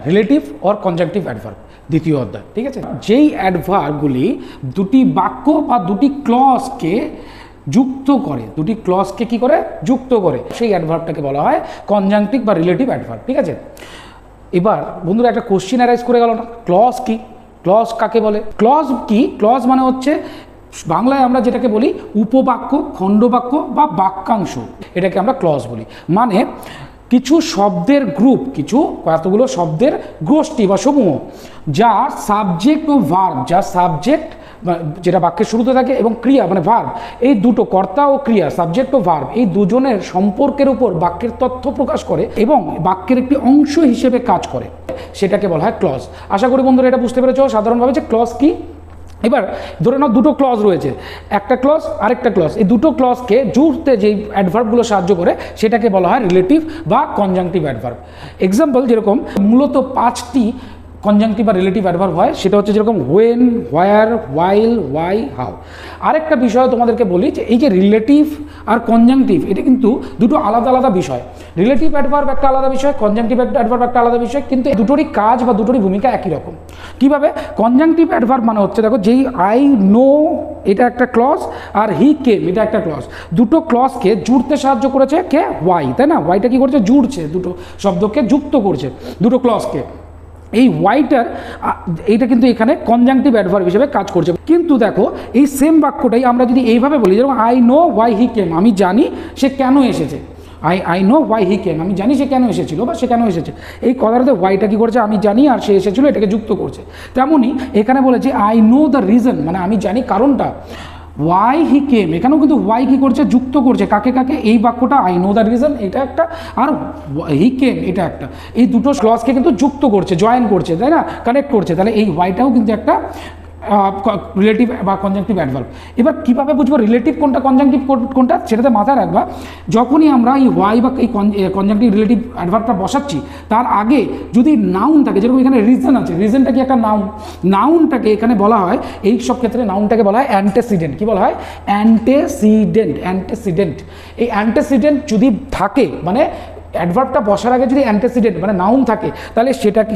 Relative or conjunctive adverb, দ্বিতীয় অধ্যায়, ঠিক আছে। যেই অ্যাডভার্বগুলি দুটি বাক্য বা দুটি ক্লজকে যুক্ত করে, দুটি ক্লজকে কি করে যুক্ত করে, সেই অ্যাডভার্বটাকে বলা হয় কনজাংটিভ বা রিলেটিভ অ্যাডভার্ব, ঠিক আছে। এবার বন্ধুরা একটা কোশ্চিন অ্যারাইজ করে গেল না, ক্লজ কি, ক্লজ কাকে বলে? ক্লজ কি? ক্লজ মানে হচ্ছে বাংলায় আমরা যেটাকে বলি উপবাক্য, খণ্ডবাক্য বা বাক্যাংশ, এটাকে আমরা ক্লজ বলি। মানে কিছু শব্দের গ্রুপ, কিছু কতগুলো শব্দের গোষ্ঠী বা সমূহ, যা সাবজেক্ট ও ভার্ব, যা সাবজেক্ট যেটা বাক্যের শুরুতে থাকে এবং ক্রিয়া মানে ভার্ব, এই দুটো কর্তা ও ক্রিয়া, সাবজেক্ট ও ভার্ব, এই দুজনের সম্পর্কের উপর বাক্যের তথ্য প্রকাশ করে এবং বাক্যের একটি অংশ হিসেবে কাজ করে, সেটাকে বলা হয় ক্লজ। আশা করি বন্ধুরা এটা বুঝতে পেরেছো সাধারণভাবে যে ক্লজ কি। এবার ধরে নাও দুটো ক্লজ রয়েছে, একটা ক্লজ আরেকটা ক্লজ, এই দুটো ক্লজকে জুড়তে যেই অ্যাডভার্বগুলো সাহায্য করে সেটাকে বলা হয় রিলেটিভ বা কনজাংটিভ অ্যাডভার্ব। এক্সাম্পল যেরকম মূলত 5টি কনজাংটিভ বা রিলেটিভ অ্যাডভার্ব হয়, সেটা হচ্ছে যেরকম when, where, while, why, how. আরেকটা বিষয় তোমাদেরকে বলি যে এই যে রিলেটিভ আর কনজাংটিভ, এটা কিন্তু দুটো আলাদা আলাদা বিষয়। রিলেটিভ অ্যাডভার্ব একটা আলাদা বিষয়, কনজাংটিভ অ্যাডভার্ব একটা আলাদা বিষয়, কিন্তু দুটোরই কাজ বা দুটোরই ভূমিকা একই রকম। কীভাবে? কনজাংটিভ অ্যাডভার্ব মানে হচ্ছে দেখো, যেই আই নো এটা একটা ক্লজ আর হি কেম এটা একটা ক্লজ, দুটো ক্লজকে জুড়তে সাহায্য করেছে কে? ওয়াই, তাই না? ওয়াইটা কি করছে? জুড়ছে, দুটো শব্দকে যুক্ত করছে, দুটো ক্লজকে। এই ওয়াইটার এইটা কিন্তু এখানে কনজাংটিভ অ্যাডভার্ব হিসেবে কাজ করছে। কিন্তু দেখো এই সেম বাক্যটাই আমরা যদি এইভাবে বলি, যেরকম আই নো ওয়াই হি কেম, আমি জানি সে কেন এসেছে, আই নো ওয়াই হি কেম, আমি জানি সে কেন এসেছিল বা সে কেন এসেছে, এই কথাটাতে ওয়াইটা কী করছে? আমি জানি আর সে এসেছিল, এটাকে যুক্ত করছে। তেমনই এখানে বলেছে আই নো দ্য রিজন, মানে আমি জানি কারণটা। ওয়াই হি কেম, এখানেও কিন্তু ওয়াই কী করছে? যুক্ত করছে কাকে কাকে? এই বাক্যটা আই নো দ্য রিজন এটা একটা, আর হি কেম এটা একটা, এই দুটো ক্লজকে কিন্তু যুক্ত করছে, জয়েন করছে, তাই না? কানেক্ট করছে। তাহলে এই ওয়াইটাও কিন্তু একটা রিলেটিভ বা কনজাংটিভ অ্যাডভার্ব। এবার কীভাবে বুঝবো রিলেটিভ কোনটা কনজাংটিভ কোনটা? সেটাতে মাথায় রাখবা, যখনই আমরা এই ওয়াই বা এই কনজাংটিভ রিলেটিভ অ্যাডভার্বটা বসাচ্ছি, তার আগে যদি নাউন থাকে, যেরকম এখানে রিজন আছে, রিজনটা কি একটা নাউন, নাউনটাকে এখানে বলা হয়, এই সব ক্ষেত্রে নাউনটাকে বলা হয় অ্যান্টেসিডেন্ট। কী বলা হয়? অ্যান্টেসিডেন্ট। অ্যান্টেসিডেন্ট, এই অ্যান্টেসিডেন্ট যদি থাকে, মানে অ্যাডভার্বটা বসার আগে যদি অ্যান্টেসিডেন্ট মানে নাউন থাকে, তাহলে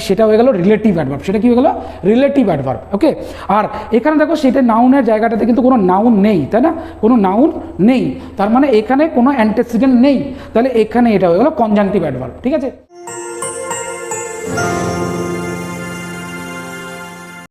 সেটা হয়ে গেল রিলেটিভ অ্যাডভার্ব। সেটা কি হয়ে গেল? Relative adverb. ওকে, আর এখানে দেখো সেটা নাউনের জায়গাটাতে কিন্তু কোনো নাউন নেই, তাই না? কোনো নাউন নেই, তার মানে এখানে কোনো অ্যান্টেসিডেন্ট নেই, তাহলে এখানে এটা হয়ে গেল কনজাংটিভ অ্যাডভার্ব, ঠিক আছে।